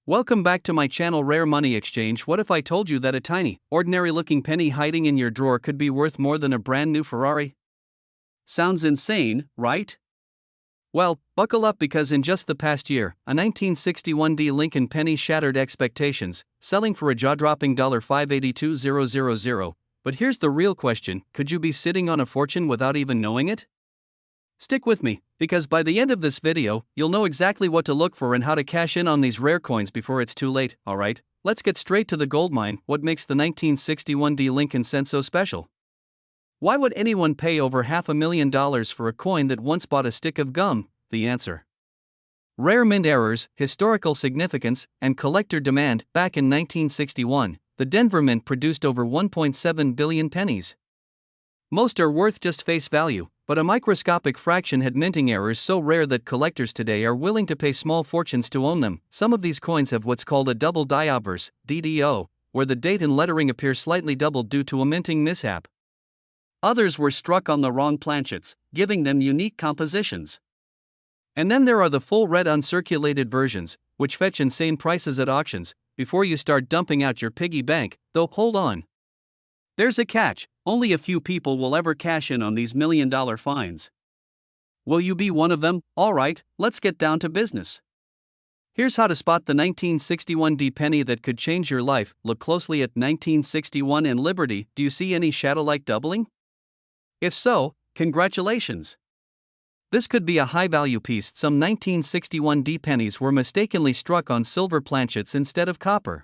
Welcome back to my channel Rare Money Exchange. What if I told you that a tiny, ordinary looking penny hiding in your drawer could be worth more than a brand new Ferrari? Sounds insane, right? Well, buckle up because in just the past year, a 1961 D Lincoln penny shattered expectations, selling for a jaw-dropping $582,000. But here's the real question, could you be sitting on a fortune without even knowing it? Stick with me, because by the end of this video, you'll know exactly what to look for and how to cash in on these rare coins before it's too late. Alright, let's get straight to the gold mine. What makes the 1961 D Lincoln cent so special? Why would anyone pay over $500,000 for a coin that once bought a stick of gum? The answer: rare mint errors, historical significance, and collector demand. Back in 1961, the Denver Mint produced over 1.7 billion pennies. Most are worth just face value, but a microscopic fraction had minting errors so rare that collectors today are willing to pay small fortunes to own them. Some of these coins have what's called a double die obverse, DDO, where the date and lettering appear slightly doubled due to a minting mishap. Others were struck on the wrong planchets, giving them unique compositions. And then there are the full red uncirculated versions, which fetch insane prices at auctions. Before you start dumping out your piggy bank, though, hold on. There's a catch: only a few people will ever cash in on these million-dollar finds. Will you be one of them? Alright, let's get down to business. Here's how to spot the 1961 D penny that could change your life. Look closely at 1961 and Liberty. Do you see any shadow-like doubling? If so, congratulations. This could be a high-value piece. Some 1961 D pennies were mistakenly struck on silver planchets instead of copper.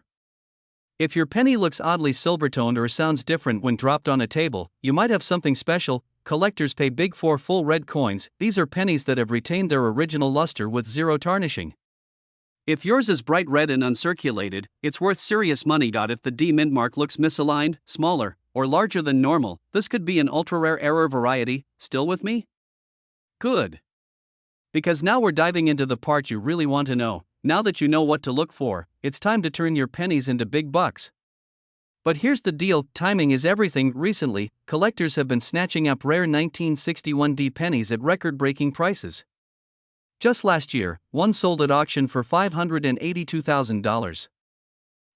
If your penny looks oddly silver-toned or sounds different when dropped on a table, you might have something special. Collectors pay big for full red coins. These are pennies that have retained their original luster with zero tarnishing. If yours is bright red and uncirculated, it's worth serious money. If the D mint mark looks misaligned, smaller, or larger than normal, this could be an ultra-rare error variety. Still with me? Good. Because now we're diving into the part you really want to know. Now that you know what to look for, it's time to turn your pennies into big bucks. But here's the deal: timing is everything. Recently, collectors have been snatching up rare 1961 D pennies at record-breaking prices. Just last year, one sold at auction for $582,000.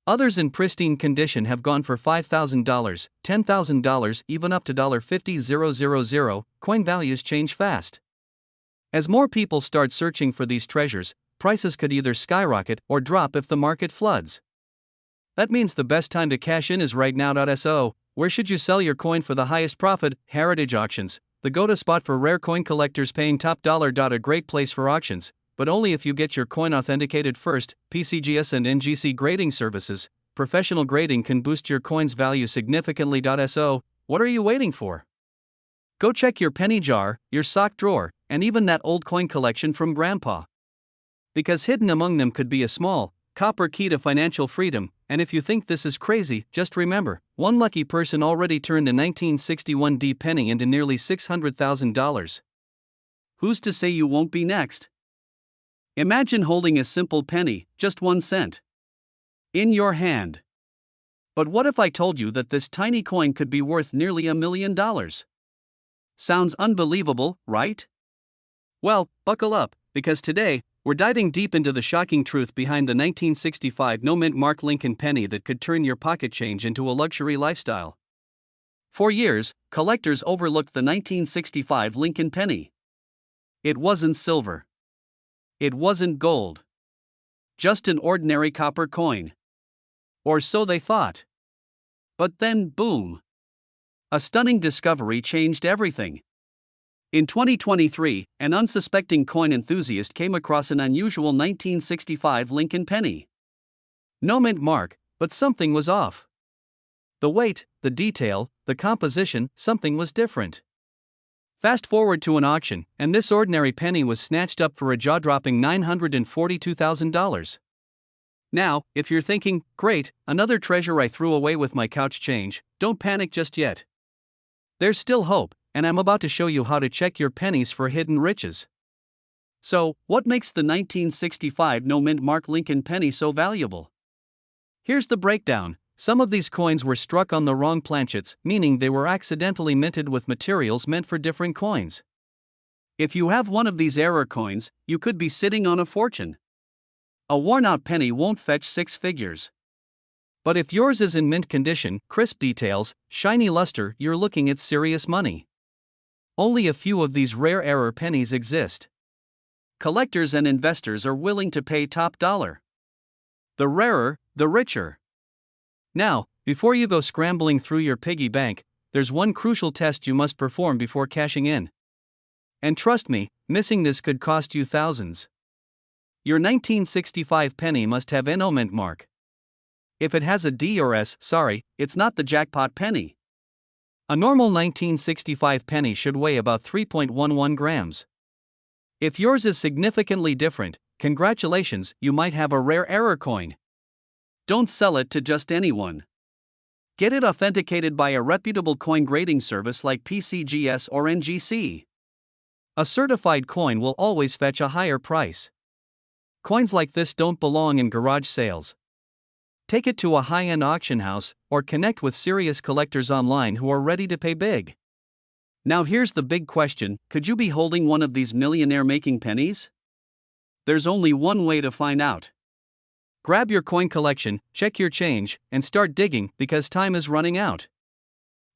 Others in pristine condition have gone for $5,000, $10,000, even up to $50,000. Coin values change fast. As more people start searching for these treasures, prices could either skyrocket or drop if the market floods. That means the best time to cash in is right now. So, where should you sell your coin for the highest profit? Heritage auctions, the go-to spot for rare coin collectors paying top dollar. A great place for auctions, but only if you get your coin authenticated first. PCGS and NGC grading services. Professional grading can boost your coin's value significantly. So, what are you waiting for? Go check your penny jar, your sock drawer, and even that old coin collection from Grandpa. Because hidden among them could be a small, copper key to financial freedom. And if you think this is crazy, just remember, one lucky person already turned a 1961 D penny into nearly $600,000. Who's to say you won't be next? Imagine holding a simple penny, just 1 cent, in your hand. But what if I told you that this tiny coin could be worth nearly $1 million? Sounds unbelievable, right? Well, buckle up, because today, we're diving deep into the shocking truth behind the 1965 no-mint mark Lincoln penny that could turn your pocket change into a luxury lifestyle. For years, collectors overlooked the 1965 Lincoln penny. It wasn't silver. It wasn't gold. Just an ordinary copper coin. Or so they thought. But then, boom! A stunning discovery changed everything. In 2023, an unsuspecting coin enthusiast came across an unusual 1965 Lincoln penny. No mint mark, but something was off. The weight, the detail, the composition, something was different. Fast forward to an auction, and this ordinary penny was snatched up for a jaw-dropping $942,000. Now, if you're thinking, great, another treasure I threw away with my couch change, don't panic just yet. There's still hope, and I'm about to show you how to check your pennies for hidden riches. So, what makes the 1965 no-mint mark Lincoln penny so valuable? Here's the breakdown. Some of these coins were struck on the wrong planchets, meaning they were accidentally minted with materials meant for different coins. If you have one of these error coins, you could be sitting on a fortune. A worn-out penny won't fetch six figures. But if yours is in mint condition, crisp details, shiny luster, you're looking at serious money. Only a few of these rare error pennies exist. Collectors and investors are willing to pay top dollar. The rarer, the richer. Now, before you go scrambling through your piggy bank, there's one crucial test you must perform before cashing in. And trust me, missing this could cost you thousands. Your 1965 penny must have no mint mark. If it has a D or S, sorry, it's not the jackpot penny. A normal 1965 penny should weigh about 3.11 grams. If yours is significantly different, congratulations, you might have a rare error coin. Don't sell it to just anyone. Get it authenticated by a reputable coin grading service like PCGS or NGC. A certified coin will always fetch a higher price. Coins like this don't belong in garage sales. Take it to a high-end auction house, or connect with serious collectors online who are ready to pay big. Now here's the big question, could you be holding one of these millionaire-making pennies? There's only one way to find out. Grab your coin collection, check your change, and start digging because time is running out.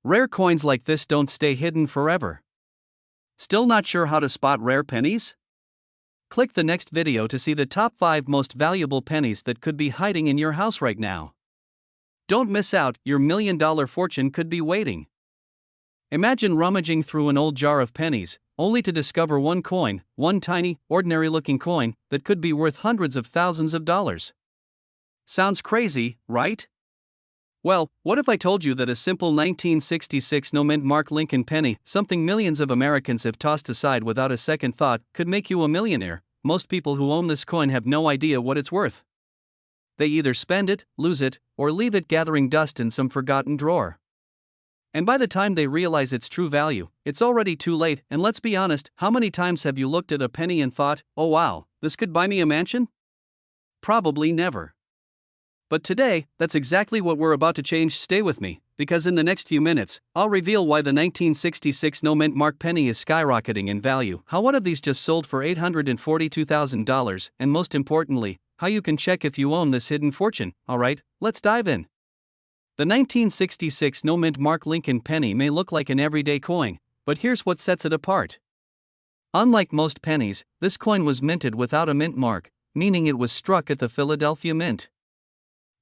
Rare coins like this don't stay hidden forever. Still not sure how to spot rare pennies? Click the next video to see the top 5 most valuable pennies that could be hiding in your house right now. Don't miss out, your million-dollar fortune could be waiting. Imagine rummaging through an old jar of pennies, only to discover one coin, one tiny, ordinary-looking coin, that could be worth hundreds of thousands of dollars. Sounds crazy, right? Well, what if I told you that a simple 1966 no-mint mark Lincoln penny, something millions of Americans have tossed aside without a second thought, could make you a millionaire? Most people who own this coin have no idea what it's worth. They either spend it, lose it, or leave it gathering dust in some forgotten drawer. And by the time they realize its true value, it's already too late. And let's be honest, how many times have you looked at a penny and thought, oh wow, this could buy me a mansion? Probably never. But today, that's exactly what we're about to change. Stay with me, because in the next few minutes, I'll reveal why the 1966 no-mint mark penny is skyrocketing in value, how one of these just sold for $842,000, and most importantly, how you can check if you own this hidden fortune. Alright, let's dive in. The 1966 no-mint mark Lincoln penny may look like an everyday coin, but here's what sets it apart. Unlike most pennies, this coin was minted without a mint mark, meaning it was struck at the Philadelphia Mint.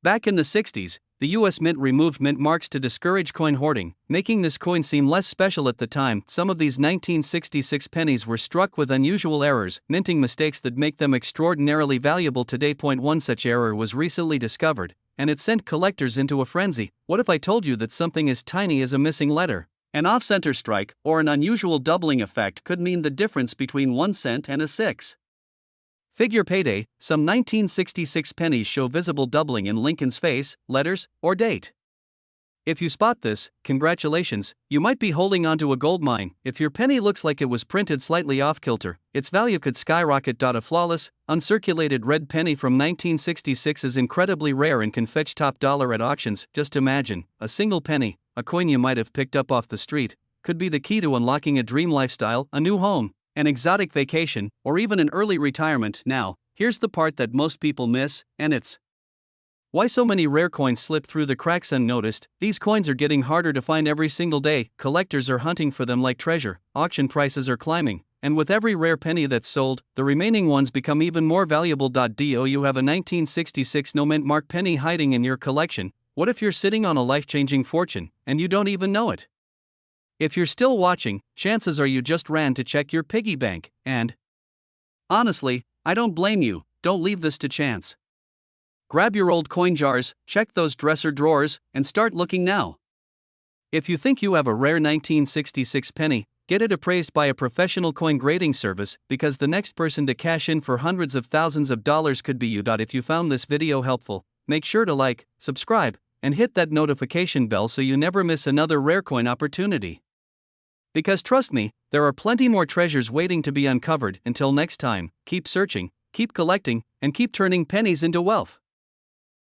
Back in the 60s, the US Mint removed mint marks to discourage coin hoarding, making this coin seem less special at the time. Some of these 1966 pennies were struck with unusual errors, minting mistakes that make them extraordinarily valuable today. One such error was recently discovered, and it sent collectors into a frenzy. What if I told you that something as tiny as a missing letter, an off-center strike, or an unusual doubling effect could mean the difference between 1 cent and a 6? Figure payday, some 1966 pennies show visible doubling in Lincoln's face, letters, or date. If you spot this, congratulations, you might be holding onto a gold mine. If your penny looks like it was printed slightly off-kilter, its value could skyrocket. A flawless, uncirculated red penny from 1966 is incredibly rare and can fetch top dollar at auctions. Just imagine, a single penny, a coin you might have picked up off the street, could be the key to unlocking a dream lifestyle, a new home, an exotic vacation, or even an early retirement. Now, here's the part that most people miss, and it's why so many rare coins slip through the cracks unnoticed. These coins are getting harder to find every single day. Collectors are hunting for them like treasure. Auction prices are climbing, and with every rare penny that's sold, the remaining ones become even more valuable. Do you have a 1966 no-mint mark penny hiding in your collection? What if you're sitting on a life-changing fortune, and you don't even know it? If you're still watching, chances are you just ran to check your piggy bank, and honestly, I don't blame you. Don't leave this to chance. Grab your old coin jars, check those dresser drawers, and start looking now. If you think you have a rare 1966 penny, get it appraised by a professional coin grading service, because the next person to cash in for hundreds of thousands of dollars could be you. If you found this video helpful, make sure to like, subscribe, and hit that notification bell so you never miss another rare coin opportunity. Because trust me, there are plenty more treasures waiting to be uncovered. Until next time, keep searching, keep collecting, and keep turning pennies into wealth.